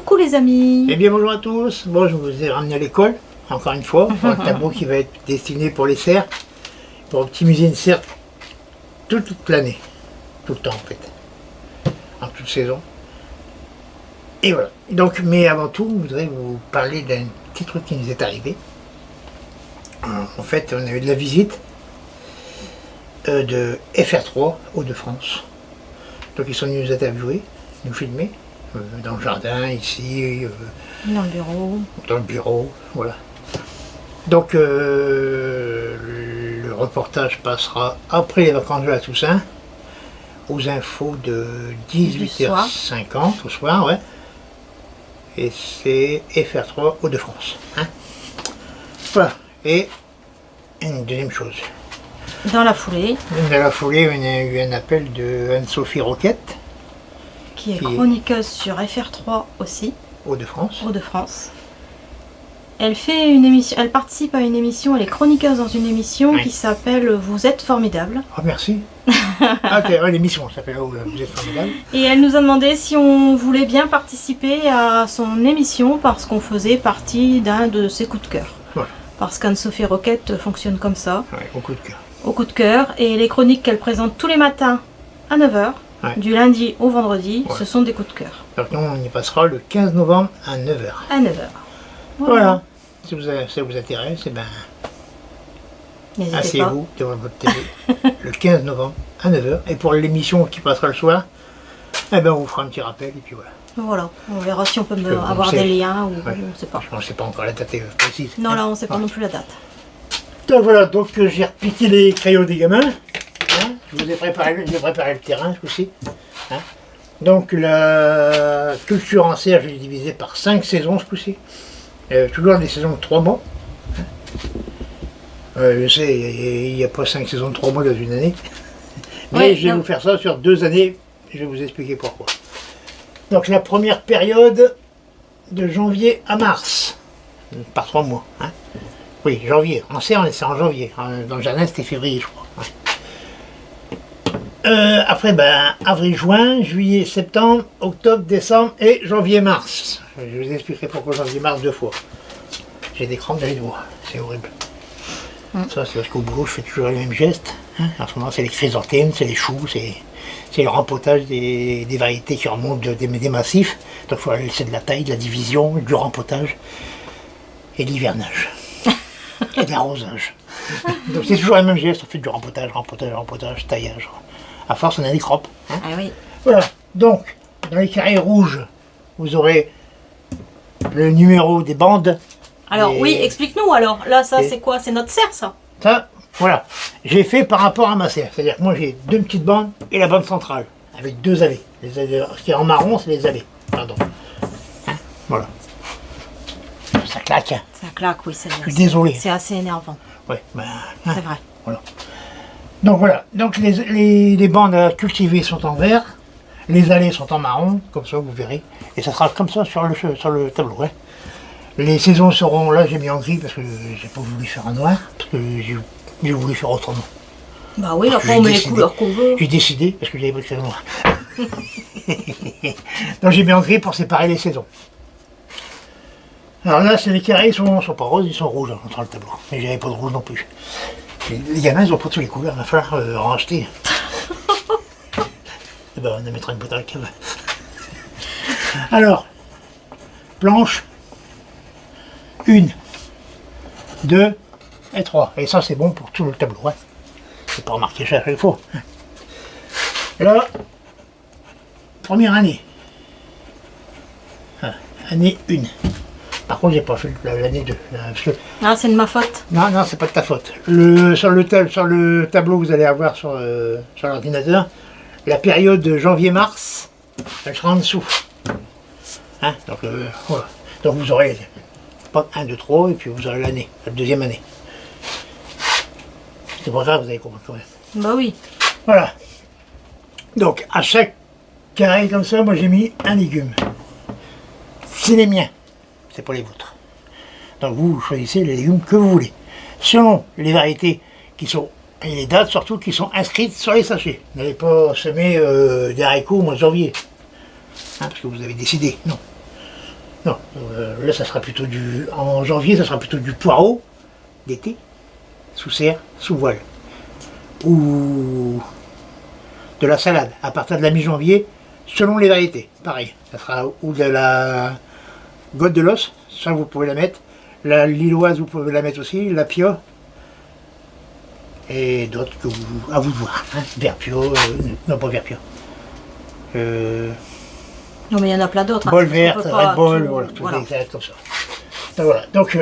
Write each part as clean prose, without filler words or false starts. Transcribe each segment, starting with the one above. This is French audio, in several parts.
Coucou les amis. Eh bien bonjour à tous, bon je vous ai ramené à l'école, encore une fois, pour un tableau qui va être destiné pour les serres, pour optimiser une serre toute l'année, tout le temps en fait, en toute saison. Et voilà, donc mais avant tout, je voudrais vous parler d'un petit truc qui nous est arrivé. En fait, on a eu de la visite de FR3 Hauts-de-France. Donc ils sont venus nous interviewer, nous filmer. Dans le jardin, ici, Dans le bureau. Dans le bureau, voilà. Donc le reportage passera après les vacances de la Toussaint, aux infos de 18h50 au soir, ouais. Et c'est FR3 Hauts-de-France. Hein. Voilà. Et une deuxième chose. Dans la foulée. Dans la foulée, on a eu un appel de Anne-Sophie Roquette, Qui est chroniqueuse sur FR3 aussi. Hauts-de-France. Hauts-de-France. Elle fait une émission, elle participe à une émission, elle est chroniqueuse dans une émission qui s'appelle Vous êtes formidable. Oh merci. Ah, ok, ouais, l'émission s'appelle Vous êtes formidable. Et elle nous a demandé si on voulait bien participer à son émission parce qu'on faisait partie d'un de ses coups de cœur. Voilà. Parce qu'Anne-Sophie Roquette fonctionne comme ça. Ouais, au coup de cœur. Au coup de cœur. Et les chroniques qu'elle présente tous les matins à 9h. Ouais. Du lundi au vendredi, Ouais. ce sont des coups de cœur. Donc nous, on y passera le 15 novembre à 9h. À 9h. Voilà. Si ça vous intéresse, eh ben, N'hésitez pas. asseyez-vous devant votre télé le 15 novembre à 9h. Et pour l'émission qui passera le soir, eh ben, on vous fera un petit rappel et puis voilà. Voilà, on verra si on peut que avoir on sait. des liens ou Ouais. on ne sait pas. On ne sait pas encore la date précise. Non, là on ne sait pas non plus la date. Donc voilà, donc j'ai repiqué les crayons des gamins. Hein, je vous ai préparé, j'ai préparé le terrain ce coup-ci. Hein. Donc la culture en serre, je l'ai divisée par 5 saisons ce coup-ci. Toujours des saisons de 3 mois. Hein. Je sais, il n'y a pas 5 saisons de 3 mois dans une année. Mais Ouais, je vais non. vous faire ça sur 2 années. Je vais vous expliquer pourquoi. Donc la première période de janvier à mars. Par 3 mois. Hein. Oui, janvier. En serre, c'est en janvier. Dans le jardin, c'était février, je crois. Ouais. Après, ben, avril, juin, juillet, septembre, octobre, décembre et janvier-mars. Je vous expliquerai pourquoi janvier-mars 2 fois. J'ai des crampes dans les doigts. C'est horrible. Ça, c'est parce qu'au boulot, je fais toujours les mêmes gestes. Hein. En ce moment, c'est les chrysanthèmes, c'est les choux, c'est le rempotage des variétés qui remontent des massifs. Donc, il faut laisser de la taille, de la division, du rempotage et de l'hivernage. Et de l'arrosage. Donc c'est toujours le même geste, on fait du rempotage, taillage. À force, on a des croppes. Hein. Ah oui. Voilà. Donc, dans les carrés rouges, vous aurez le numéro des bandes. Alors oui, explique-nous alors. Là, ça Et- c'est quoi? C'est notre serre ça? Ça, voilà. J'ai fait par rapport à ma serre. C'est-à-dire que moi, j'ai 2 petites bandes et la bande centrale, avec 2 allées. Ce qui est en marron, c'est les allées. Pardon. Hein. Voilà. Ça claque. Hein. Ça claque, oui, c'est Je suis désolé. C'est assez énervant, Ouais, ben, c'est vrai. voilà. Donc voilà, donc les bandes à cultiver sont en vert, les allées sont en marron, comme ça vous verrez, et ça sera comme ça sur le tableau. Hein. Les saisons seront, là j'ai mis en gris parce que j'ai pas voulu faire en noir, parce que j'ai voulu faire autrement. Bah oui, Parce que après on met j'ai les décidé. couleurs qu'on veut. J'ai décidé, parce que j'avais pas de crayon noir. Donc j'ai mis en gris pour séparer les saisons. Alors là, c'est les carrés, ils sont pas roses, ils sont rouges hein, sur le tableau. Mais j'avais pas de rouge non plus. Les gamins, ils ont pas tous les couleurs, il va falloir en racheter. Et ben, on en mettra une boîte à la cave. Alors, planche, 1, 2 et 3. Et ça, c'est bon pour tout le tableau. Hein. C'est pas remarqué ça à chaque fois. Là, première année. Année 1. Par contre, j'ai pas fait l'année 2. Ah, c'est de ma faute. Non, non, c'est pas de ta faute. Sur le tableau, vous allez avoir sur l'ordinateur, la période de janvier-mars, elle sera en dessous. Hein, donc, voilà. Donc vous aurez pas 1, 2, 3, et puis vous aurez l'année, la deuxième année. C'est pour ça que vous avez compris quand même. Bah oui. Voilà. Donc, à chaque carré comme ça, moi j'ai mis un légume. C'est les miens, c'est pas les vôtres. Donc vous choisissez les légumes que vous voulez. Selon les variétés qui sont, et les dates surtout, qui sont inscrites sur les sachets. N'allez pas semer des haricots au mois de janvier. Hein, parce que vous avez décidé, non. Non, là ça sera plutôt du... En janvier, ça sera plutôt du poireau d'été, sous serre, sous voile. Ou de la salade, à partir de la mi-janvier, selon les variétés. Pareil, ça sera ou de la Côte de l'os, ça vous pouvez la mettre. La lilloise, vous pouvez la mettre aussi, la pio. Et d'autres que vous, à vous de voir. Hein. Verpio, non pas Verpio. Non mais il y en a plein d'autres. Bol vert, Red Bull, tout... voilà, tout voilà. exact comme ça. Donc voilà, donc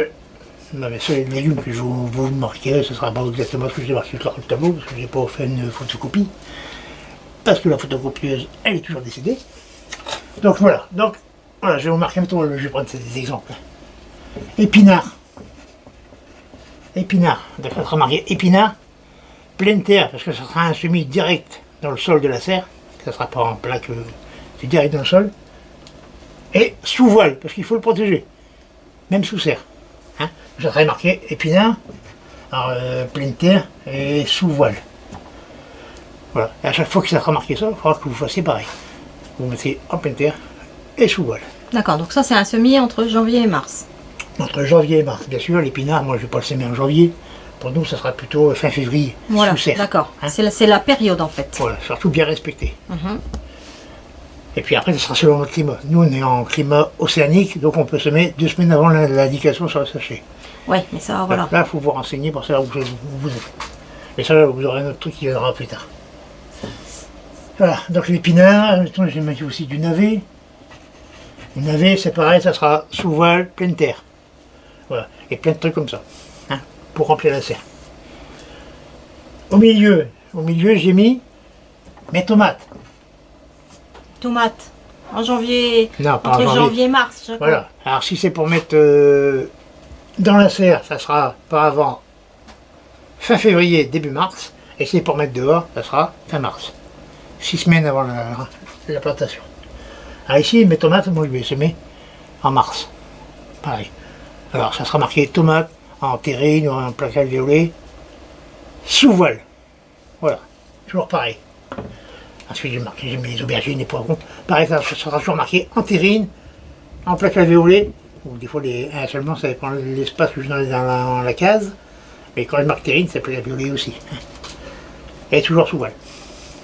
non mais c'est les légumes que je vous marquer, ce sera pas exactement ce que j'ai marqué sur le tableau, parce que j'ai pas fait une photocopie. Parce que la photocopieuse, elle est toujours décédée. Donc voilà, je vais vous marquer un peu, je vais prendre des exemples. Épinards. Épinards, donc ça sera marqué épinards, pleine terre, parce que ça sera un semis direct dans le sol de la serre, ça ne sera pas en plaque, c'est direct dans le sol. Et sous voile, parce qu'il faut le protéger, même sous serre. Hein. Ça sera marqué épinards, pleine terre et sous voile. Voilà, et à chaque fois que ça sera marqué ça, il faudra que vous fassiez pareil. Vous mettez en pleine terre et sous voile. D'accord, donc ça c'est un semis entre janvier et mars. Entre janvier et mars, bien sûr, l'épinard, moi je ne vais pas le semer en janvier. Pour nous, ça sera plutôt fin février, voilà, sous serre. D'accord, Hein. c'est la période en fait. Voilà, surtout bien respecté. Mhm. Et puis après, ce sera selon notre climat. Nous, on est en climat océanique, donc on peut semer 2 semaines avant l'indication sur le sachet. Ouais, mais ça, voilà. Là, il faut vous renseigner pour savoir où vous êtes. Et ça, vous aurez un autre truc qui viendra plus tard. Voilà, donc l'épinard, j'ai mis aussi du navet. Le navet, c'est pareil, ça sera sous voile, pleine terre. Voilà, et plein de trucs comme ça, hein, pour remplir la serre. Au milieu, j'ai mis mes tomates. Tomates, en janvier, Non, pas en entre janvier. janvier et mars. Jacob. Voilà, alors si c'est pour mettre dans la serre, ça sera pas avant fin février, début mars. Et si c'est pour mettre dehors, ça sera fin mars. 6 semaines avant la plantation. Alors ici, mes tomates, moi je vais les semer en mars. Pareil. Alors ça sera marqué tomate en terrine ou en plaquage violet, sous voile. Voilà, toujours pareil. Ensuite j'ai mis les aubergines, les poivrons. Pareil, ça sera toujours marqué en terrine, en plaquage violet, ou des fois un seulement ça dépend de l'espace que je donne dans la case. Mais quand je marque terrine, c'est plaquage violet aussi. Et toujours sous voile.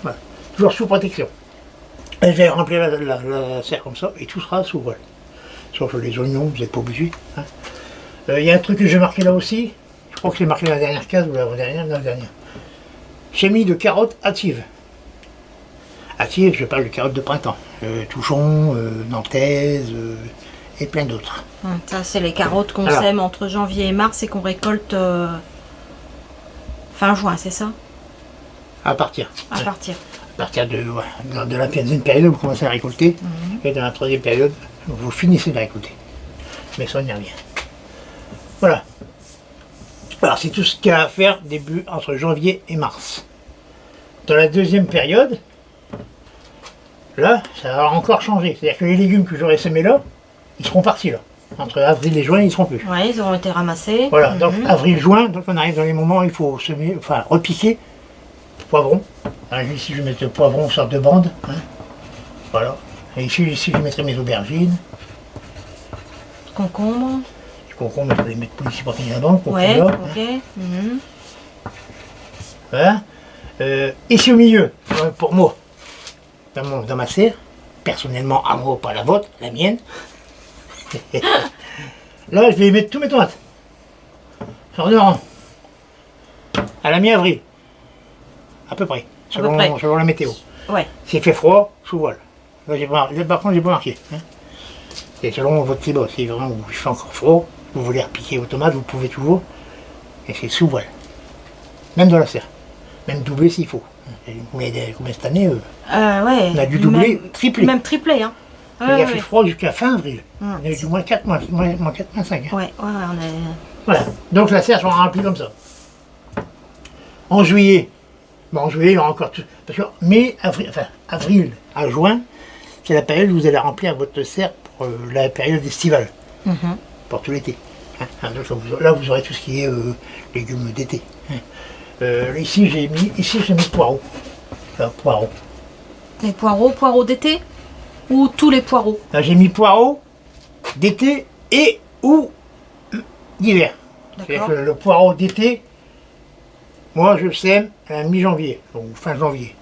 Voilà. Toujours sous protection. Et je vais remplir la serre comme ça et tout sera sous voile. Sauf les oignons, vous n'êtes pas obligés. Hein. Il y a un truc que j'ai marqué là aussi, je crois que j'ai marqué dans la dernière case ou l'avant-dernière, la dernière. J'ai mis de carottes hâtives. Hâtives, je parle de carottes de printemps. Touchon, nantaise et plein d'autres. Ça, c'est les carottes qu'on Alors. sème entre janvier et mars et qu'on récolte fin juin, c'est ça? À partir. À partir. À partir de la deuxième période, vous commencez à récolter. Et dans la troisième période, vous finissez de récolter. Mais ça, on y revient. Voilà. Alors, c'est tout ce qu'il y a à faire début entre janvier et mars. Dans la deuxième période, là, ça va encore changer. C'est-à-dire que les légumes que j'aurais semés là, ils seront partis là. Entre avril et juin, ils ne seront plus. Oui, ils auront été ramassés. Voilà, donc avril-juin, donc on arrive dans les moments où il faut semer, enfin repiquer poivron. Alors, ici, je vais mettre le poivron en sorte de bande. Hein. Voilà. Et ici, je mettrai mes aubergines. Concombre. Les concombres, je vais les mettre plus ici pour tenir la bande. Ouais, concombre, hein. ok. Mhm. Voilà. Ici au milieu, pour moi, dans ma serre, personnellement à moi, pas la vôtre, la mienne. Là, je vais y mettre tous mes tomates. Sur deux rangs. À la mi-avril. À peu près. Selon la météo. Ouais. S'il fait froid, sous voile. Là, par contre, j'ai pas marqué. Hein. Et selon votre climat, si vraiment il fait encore froid, vous voulez repiquer vos tomates, vous pouvez toujours. Et c'est sous voile. Même dans la serre. Même doubler s'il faut. Mais combien cette année Ouais. on a dû doubler, tripler. Même triplé, hein. Il a fait froid jusqu'à fin avril. On a eu du moins 4 mois, moins 4, moins 5. Hein. Ouais, on est... Voilà. Donc la serre sera remplie comme ça. En juillet, en juillet, il y aura encore tout. Parce que avril à juin, c'est la période où vous allez remplir votre serre pour la période estivale. Pour tout l'été. Hein. Donc, là, vous aurez tout ce qui est légumes d'été. Hein. Ici, j'ai mis poireaux. Enfin, poireaux. Les poireaux d'été? Ou tous les poireaux? Là, j'ai mis poireaux d'été et ou d'hiver. C'est-à-dire que le poireau d'été, moi je le sème à la mi-janvier, ou fin janvier.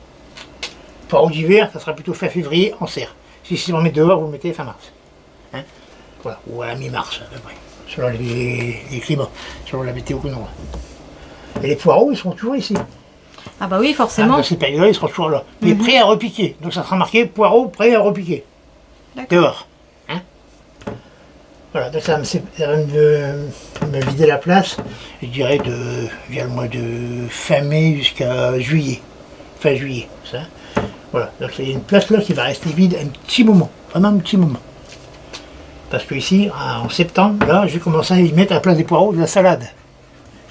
Le poireau d'hiver, ça sera plutôt fin février en serre. Si on met dehors, vous le mettez fin mars. Hein, voilà, ou à la mi-mars à peu près, selon les climats, selon la météo que nous avons. Et les poireaux, ils seront toujours ici. Ah bah oui, forcément. Dans ces périodes-là, ils seront toujours là. Mais prêts à repiquer. Donc ça sera marqué poireaux prêts à repiquer. Dehors. Hein, voilà, donc ça va me vider la place, je dirais, via le mois de fin mai jusqu'à juillet. Fin juillet, ça. Voilà, donc il y a une place là qui va rester vide un petit moment. Vraiment un petit moment. Parce que ici, en septembre, là, je vais commencer à y mettre à la place des poireaux de la salade.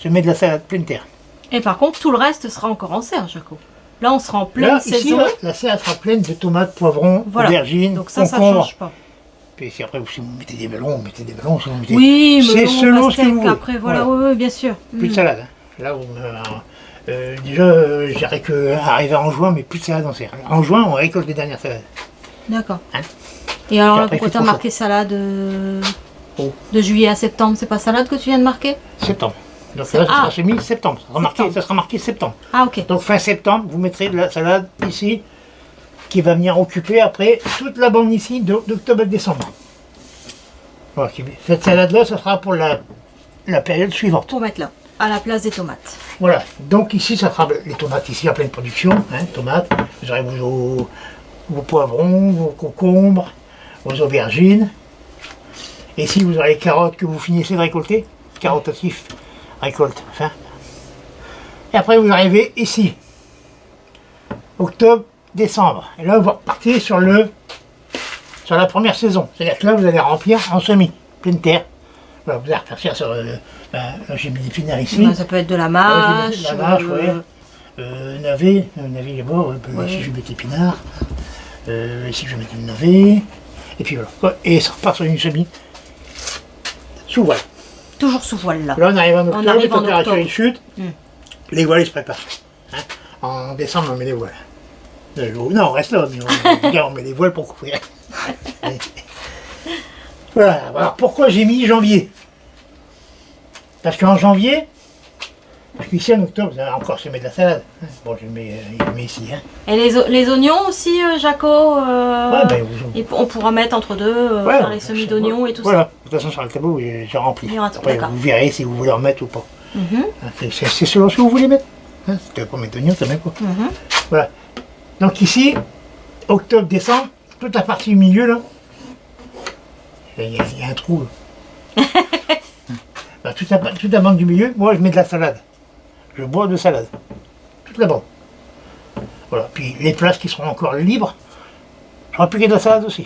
Je mets de la salade pleine terre. Et par contre, tout le reste sera encore en serre, Jaco. Là, on sera en pleine saison. Ici, la serre sera pleine de tomates, poivrons, aubergines, donc ça concombres. change pas. Puis si après, si vous mettez des melons, vous mettez des melons. Si vous mettez... Oui, c'est selon ce que vous voulez. Après, voilà, oui, bien sûr. Plus de salade. Hein. Là, déjà, je dirais qu'arriver en juin, mais plus de salade en serre. En juin, on récolte les dernières salades. D'accord. Hein, et alors là, pourquoi tu as marqué salade de juillet à septembre? C'est pas salade que tu viens de marquer? Septembre. Donc là, ça sera mi-septembre. Ça sera marqué septembre. Ah, ok. Donc fin septembre, vous mettrez de la salade ici, qui va venir occuper après toute la bande ici d'octobre à décembre. Voilà, cette salade-là, ça sera pour la période suivante. Pour mettre là, à la place des tomates. Voilà, donc ici, ça sera les tomates ici en pleine production, hein, tomates. Vous aurez vos poivrons, vos concombres, vos aubergines. Et ici, vous aurez les carottes que vous finissez de récolter. Carottes aussi, récolte, enfin. Et après, vous arrivez ici, octobre, décembre. Et là, vous repartez sur la première saison. C'est-à-dire que là, vous allez remplir en semis, pleine terre. Voilà, vous allez repartir sur... là, j'ai mis des épinards ici. Ça peut être de la mâche. La mâche, navet, les bords. Ici, je vais mettre épinards. Ici, je vais mettre le navet. Et puis voilà. Et ça repart sur une semis. Sous voile. Toujours sous voile, là. Là, on arrive en octobre, les températures ils chutent. Les voiles, ils se préparent. Hein, en décembre, on met les voiles. Non, on reste là, mais on met les voiles pour couvrir. Voilà. Alors, pourquoi j'ai mis janvier? Parce qu'en janvier, parce qu'ici en octobre, vous allez encore semer de la salade. Bon, je le mets ici. Hein. Et les oignons aussi, Jaco on pourra mettre entre deux, faire les semis d'oignons et tout ça. Voilà, de toute façon, sur le tableau, j'ai rempli. Après, vous verrez si vous voulez en mettre ou pas. C'est selon ce que vous voulez mettre. Hein, si tu veux pas mettre d'oignons, tu mets pas. Voilà. Donc ici, octobre, décembre, toute la partie du milieu, là, il y a un trou. Là. toute la bande du milieu, moi, je mets de la salade. Je bois de salade. Toute la bande. Voilà. Puis les places qui seront encore libres, je vais appliquer de la salade aussi.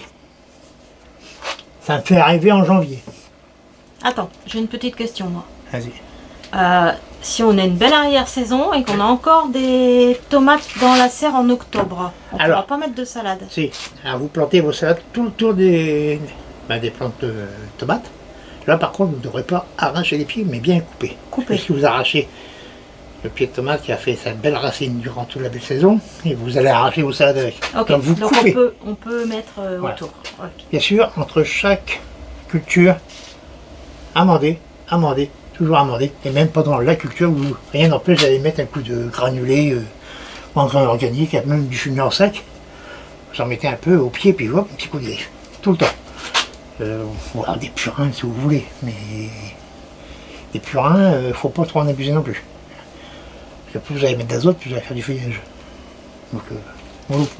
Ça me fait arriver en janvier. Attends, j'ai une petite question, moi. Vas-y. Si on a une belle arrière-saison et qu'on a encore des tomates dans la serre en octobre, on ne pourra pas mettre de salade. Si. Alors vous plantez vos salades tout le tour des plantes de tomates. Là, par contre, vous ne devrez pas arracher les pieds, mais bien couper. Parce que vous arrachez le pied de tomate qui a fait sa belle racine durant toute la belle saison, et vous allez arracher vos salades avec. Okay. Donc vous coupez. On peut mettre autour. Okay. Bien sûr, entre chaque culture, amender, toujours amender, et même pendant la culture, où rien n'empêche d'aller mettre un coup de granulé ou en grain organique, même du fumier en sac. Vous en mettez un peu au pied, puis hop, un petit coup de griffe, tout le temps. Voilà, des purins si vous voulez, mais des purins, il ne faut pas trop en abuser non plus. Parce que plus vous allez mettre d'azote, plus vous allez faire du feuillage. Donc,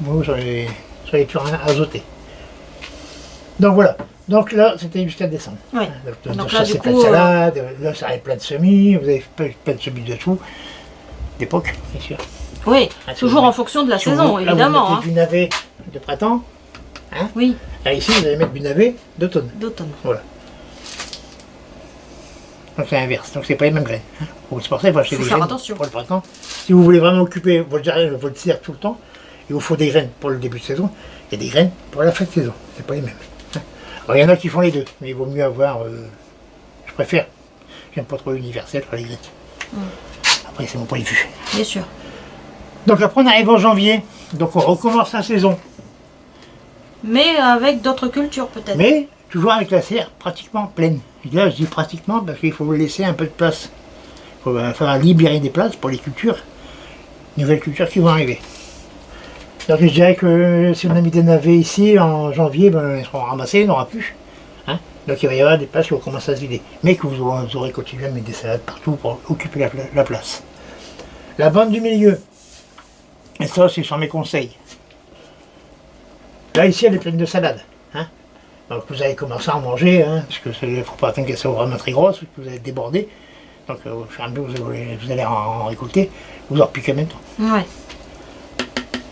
mollo sur les purins azotés. Donc voilà. Donc là, c'était jusqu'à décembre. Oui. Donc là, c'est plein de salade, là, ça arrive plein de semis, vous avez plein de semis de tout. D'époque, bien sûr. Oui, toujours en fonction de la saison, évidemment. Vous mettez du navet de printemps. Hein, oui. Là, ici, vous allez mettre du navet d'automne. Voilà. Donc c'est l'inverse, donc c'est pas les mêmes graines. Hein. C'est pour ça qu'il faut acheter des graines pour le printemps. Si vous voulez vraiment occuper votre serre tout le temps, il vous faut des graines pour le début de saison et des graines pour la fin de saison. C'est pas les mêmes. Hein. Alors, il y en a qui font les deux, mais il vaut mieux avoir. Je préfère. J'aime pas trop universel pour les graines. Après, c'est mon point de vue. Bien sûr. Donc après, on arrive en janvier, donc on recommence la saison. Mais avec d'autres cultures peut-être. Mais toujours avec la serre pratiquement pleine. Et là, je dis pratiquement parce qu'il faut laisser un peu de place. Il va falloir libérer des places pour les cultures, nouvelles cultures qui vont arriver. Donc je dirais que si on a mis des navets ici en janvier, ben, ils seront ramassés, il n'y en aura plus. Hein. Donc il va y avoir des places qui vont commencer à se vider. Mais que vous aurez continué à mettre des salades partout pour occuper la place. La bande du milieu. Et ça, c'est sur mes conseils. Là, ici, elle est pleine de salades. Hein. Donc vous allez commencer à en manger, hein, parce qu'il ne faut pas attendre qu'elle soit vraiment très grosse, parce que vous allez déborder. Donc au fur et à mesure vous allez en récolter, vous en repiquez en même temps. Ouais.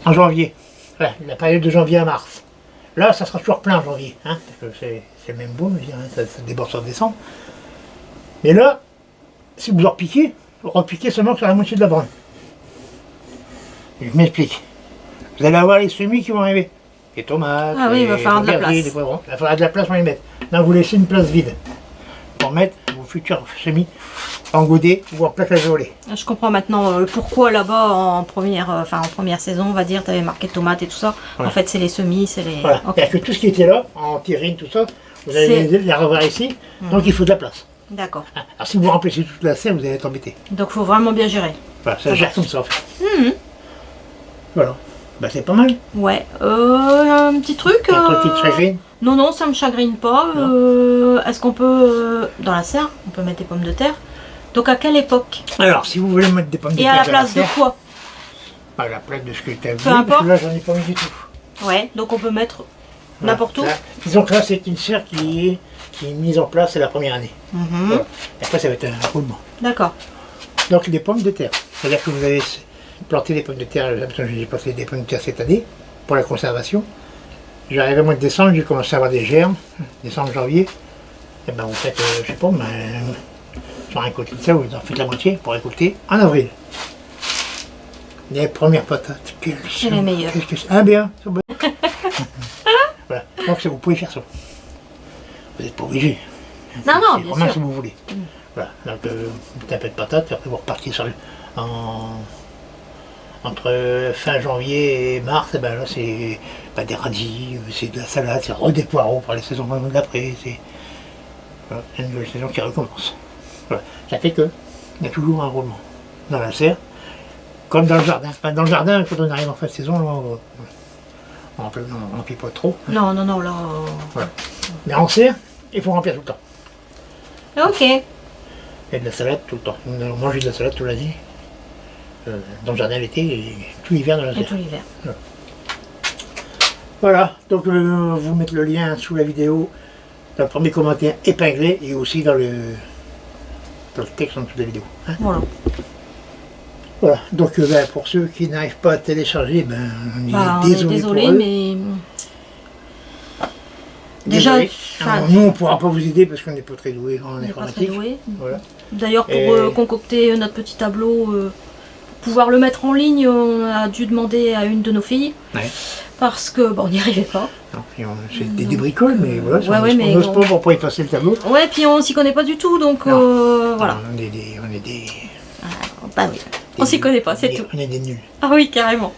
En janvier, voilà, la période de janvier à mars. Là, ça sera toujours plein en janvier, hein, parce que c'est même beau, je veux dire, hein, ça déborde sur décembre. Mais là, si vous en repiquez seulement sur la moitié de la bande. Je m'explique. Vous allez avoir les semis qui vont arriver. Les tomates, ah oui, il va falloir de la place. Les poivrons. Il va falloir de la place pour les mettre. Donc vous laissez une place vide pour mettre vos futurs semis en godet ou en plaque à geler. Je comprends maintenant pourquoi là-bas en première saison, on va dire, tu avais marqué tomates et tout ça. Voilà. En fait, c'est les semis, c'est les. Voilà. Okay. Que tout ce qui était là, en terrine, tout ça, vous allez les revoir ici. Donc il faut de la place. D'accord. Alors si vous remplissez toute la serre, vous allez être embêté. Donc il faut vraiment bien gérer. Voilà, ça gère comme ça en fait. Voilà. Bah c'est pas mal. Ouais. Un petit truc. Un truc qui te chagrine? Non, non, ça me chagrine pas. Est-ce qu'on peut, dans la serre, on peut mettre des pommes de terre? Donc à quelle époque? Alors, si vous voulez mettre des pommes de terre. Et à la place de quoi? À la place de ce que tu as vu, parce que là j'en ai pas mis du tout. Ouais, donc on peut mettre n'importe où. Disons que là c'est une serre qui est mise en place la première année. Voilà. Et après ça va être un roulement. D'accord. Donc des pommes de terre. C'est-à-dire que vous avez planté des pommes de terre, j'ai planté des pommes de terre cette année pour la conservation. J'arrive au mois de décembre, j'ai commencé à avoir des germes, décembre, janvier. Et ben vous faites, je sais pas, sur un côté de ça, vous en faites la moitié pour récolter en avril. Les premières patates, c'est les meilleures. Ah bien, c'est bon. Voilà. Donc vous pouvez faire ça. Vous n'êtes pas obligé. Non, non, bien sûr. Si vous voulez. Voilà. Donc un peu de patates, après vous repartez sur entre fin janvier et mars, et ben là c'est des radis, c'est de la salade, c'est des poireaux pour les saisons d'après, c'est voilà, une nouvelle saison qui recommence. Voilà. Ça fait que il y a toujours un roulement dans la serre, comme dans le jardin. Enfin, dans le jardin, quand on arrive en fin de saison, là, on remplit pas trop. Non, non, non, là. Voilà. Mais en serre, il faut remplir tout le temps. Ok. Et de la salade tout le temps. On mange de la salade toute l'année. Dans le jardin l'été et tout l'hiver dans la serre. Et tout l'hiver. Voilà, donc je vais vous mettre le lien sous la vidéo, dans le premier commentaire épinglé et aussi dans le texte en dessous de la vidéo. Hein. Voilà. Voilà, donc pour ceux qui n'arrivent pas à télécharger, on est désolé pour eux. Mais déjà, nous on ne pourra pas vous aider parce qu'on n'est pas très doué en informatique. Voilà. D'ailleurs, pour concocter notre petit tableau, pouvoir le mettre en ligne, on a dû demander à une de nos filles. Ouais. Parce que on n'y arrivait pas. C'est des bricoles, mais voilà, on n'ose pas pour pas effacer le tableau. Ouais, puis on s'y connaît pas du tout, donc voilà. On est des... bah oui, on s'y connaît pas, c'est tout. On est des nuls. Ah oui, carrément.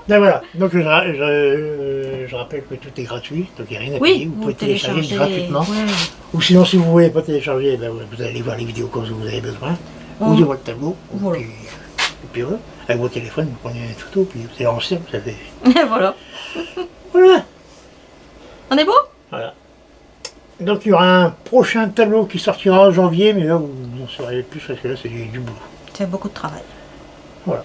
Ben voilà, donc je rappelle que tout est gratuit, donc il n'y a rien à payer, vous pouvez télécharger gratuitement. Ouais. Ou sinon, si vous ne voulez pas télécharger, vous allez voir les vidéos quand vous avez besoin, ou de votre tableau, voilà. Et puis voilà, avec votre téléphone, vous prenez une photo, puis vous allez en serre, vous avez... voilà. Voilà. On est beau? Voilà. Donc il y aura un prochain tableau qui sortira en janvier, mais là vous en saurez plus parce que là c'est du boulot. C'est beaucoup de travail. Voilà.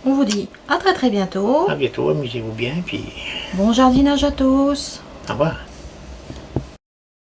On vous dit à très bientôt. À bientôt, amusez-vous bien, puis... Bon jardinage à tous. Au revoir.